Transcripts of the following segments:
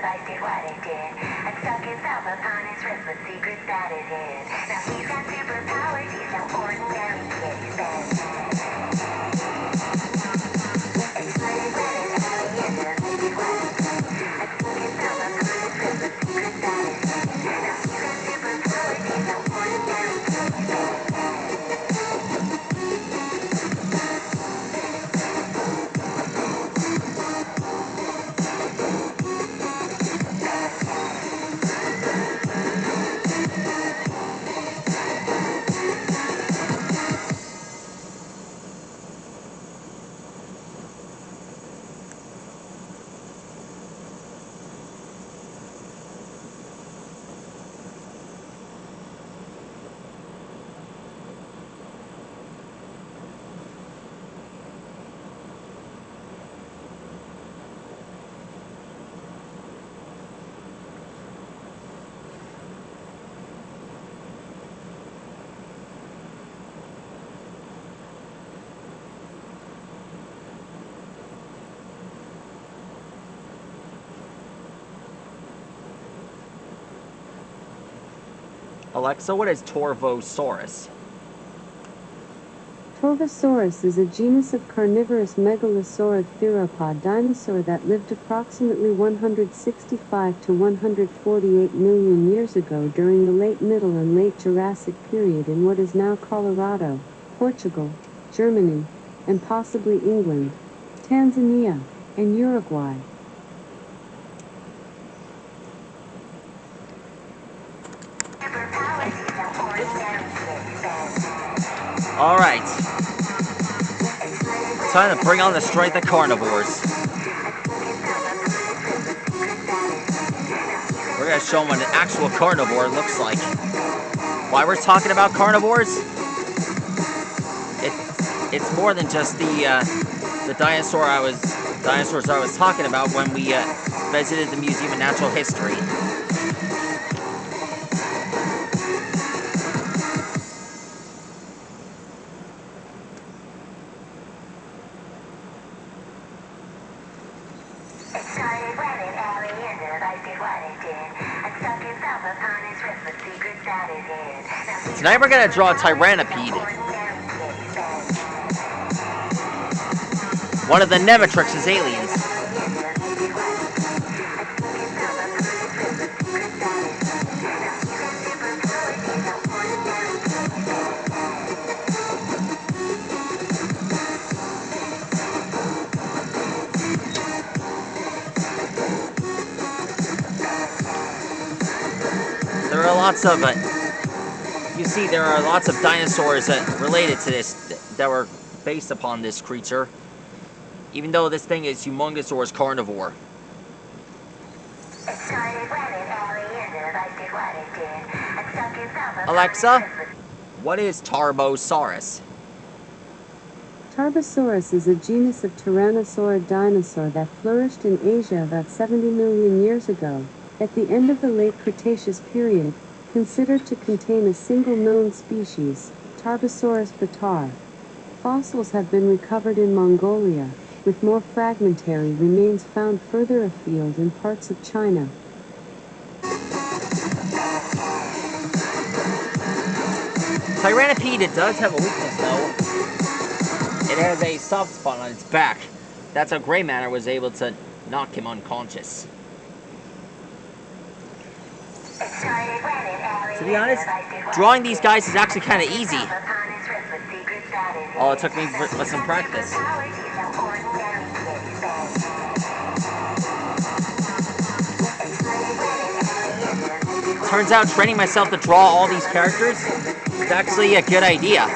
realized it what it did. And stuck himself upon his wrist with secrets that it hid. Now he's got superpowers, he's no ordinary kid. He's Batman. Exploded when an alien realized what it did. And stuck himself upon his wrist with secrets that it hid. Now he's got superpowers, he's no ordinary kid. He's Batman. Alexa, what is Torvosaurus? Torvosaurus is a genus of carnivorous megalosaurid theropod dinosaur that lived approximately 165 to 148 million years ago during the late Middle and late Jurassic period in what is now Colorado, Portugal, Germany, and possibly England, Tanzania, and Uruguay. Alright. Time to bring on the strength of carnivores. We're going to show them what an actual carnivore looks like. Why we're talking about carnivores? It's more than just the dinosaurs I was talking about when we visited the Museum of Natural History. Tonight we're going to draw a tyrannopede. One of the Nemetrix's aliens. There are lots of you see, there are lots of dinosaurs related to this that were based upon this creature, even though this thing is humongous or is carnivore. Alexa, what is Tarbosaurus? Tarbosaurus is a genus of tyrannosaurid dinosaur that flourished in Asia about 70 million years ago, at the end of the late Cretaceous period, considered to contain a single known species, Tarbosaurus batar. Fossils have been recovered in Mongolia, with more fragmentary remains found further afield in parts of China. Tyrannopede, it does have a weakness though. It has a soft spot on its back. That's how Grey Matter was able to knock him unconscious. To be honest, drawing these guys is actually kind of easy. All it took me was some practice. Turns out training myself to draw all these characters is actually a good idea.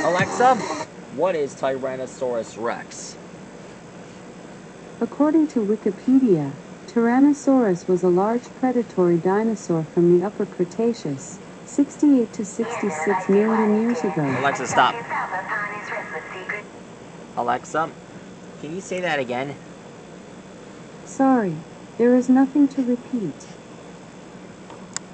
Alexa, what is Tyrannosaurus Rex? According to Wikipedia, Tyrannosaurus was a large predatory dinosaur from the Upper Cretaceous, 68 to 66 million years ago. Alexa, stop. Alexa, can you say that again? Sorry, There is nothing to repeat.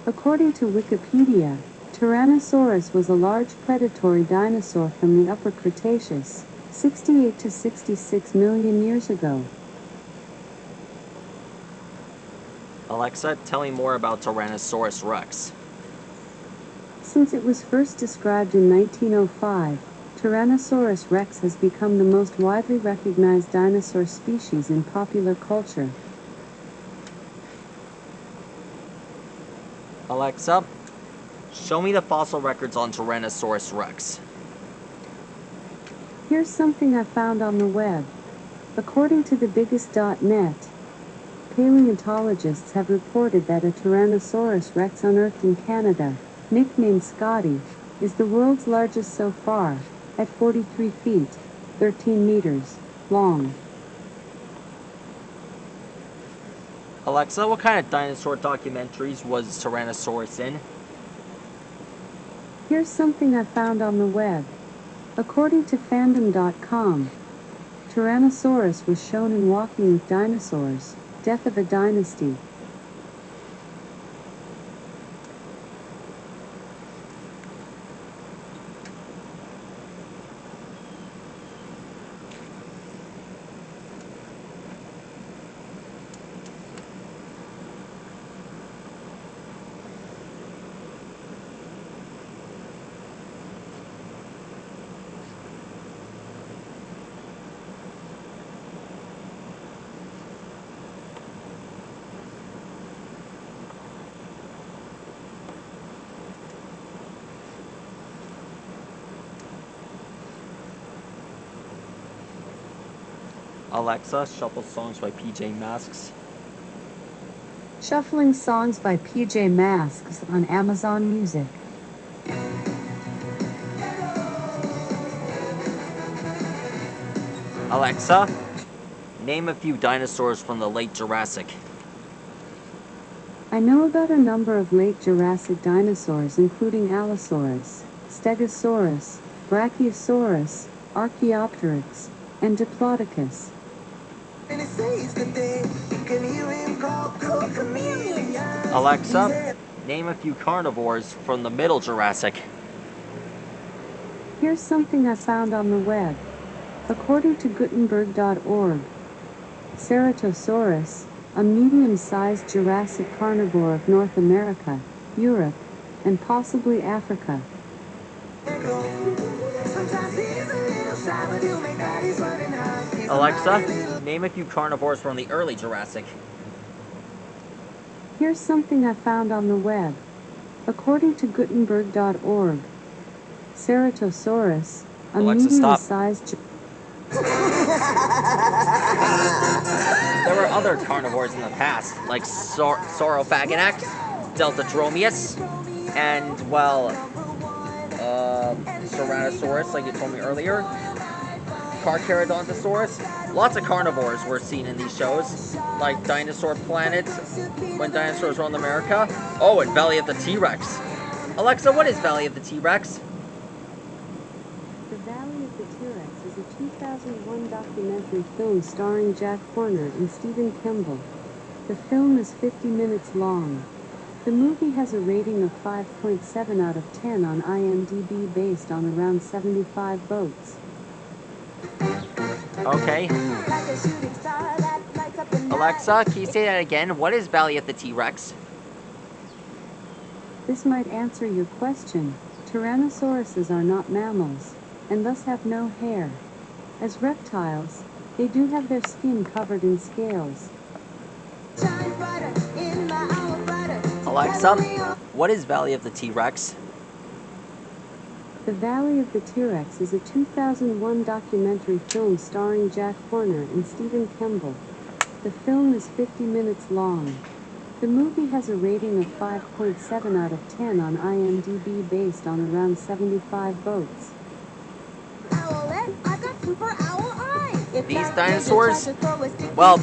According to Wikipedia, Tyrannosaurus was a large predatory dinosaur from the Upper Cretaceous, 68 to 66 million years ago. Alexa, tell me more about Tyrannosaurus rex. Since it was first described in 1905, Tyrannosaurus rex has become the most widely recognized dinosaur species in popular culture. Alexa, show me the fossil records on Tyrannosaurus rex. Here's something I found on the web. According to thebiggest.net, paleontologists have reported that a Tyrannosaurus rex unearthed in Canada, nicknamed Scotty, is the world's largest so far, at 43 feet, 13 meters, long. Alexa, what kind of dinosaur documentaries was Tyrannosaurus in? Here's something I found on the web. According to fandom.com, Tyrannosaurus was shown in Walking with Dinosaurs, Death of a Dynasty. Alexa, shuffle songs by PJ Masks. Shuffling songs by PJ Masks on Amazon Music. Alexa, name a few dinosaurs from the late Jurassic. I know about a number of late Jurassic dinosaurs including Allosaurus, Stegosaurus, Brachiosaurus, Archaeopteryx, and Diplodocus. Alexa, name a few carnivores from the Middle Jurassic. Here's something I found on the web. According to Gutenberg.org, Ceratosaurus, a medium-sized Jurassic carnivore of North America, Europe, and possibly Africa. Alexa, name a few carnivores from the early Jurassic. Here's something I found on the web. According to Gutenberg.org, Ceratosaurus, a Alexa, medium-sized... There were other carnivores in the past, like Saurophaganax, Deltadromeus, and, well, Tyrannosaurus, like you told me earlier, Carcharodontosaurus. Lots of carnivores were seen in these shows, like Dinosaur Planet, when dinosaurs roamed America. Oh, and Valley of the T-Rex. Alexa, what is Valley of the T-Rex? The Valley of the T-Rex is a 2001 documentary film starring Jack Horner and Stephen Kimball. The film is 50 minutes long. The movie has a rating of 5.7 out of 10 on IMDb based on around 75 votes. Okay. Alexa, can you say that again? What is Valley of the T-Rex? This might answer your question. Tyrannosauruses are not mammals, and thus have no hair. As reptiles, they do have their skin covered in scales. Alexa, what is Valley of the T-Rex? The Valley of the T-Rex is a 2001 documentary film starring Jack Horner and Stephen Kimball. The film is 50 minutes long. The movie has a rating of 5.7 out of 10 on IMDb based on around 75 votes. These dinosaurs, well,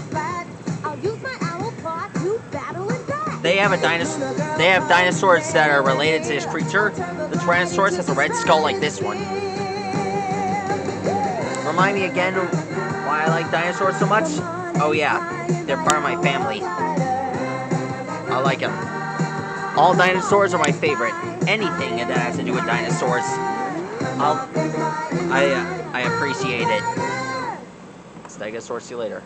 they have dinosaurs that are related to this creature. The Tyrannosaurus has a red skull like this one. Remind me again why I like dinosaurs so much? Oh yeah, they're part of my family. I like them. All dinosaurs are my favorite. Anything that has to do with dinosaurs, I appreciate it. Stegosaurus, see you later.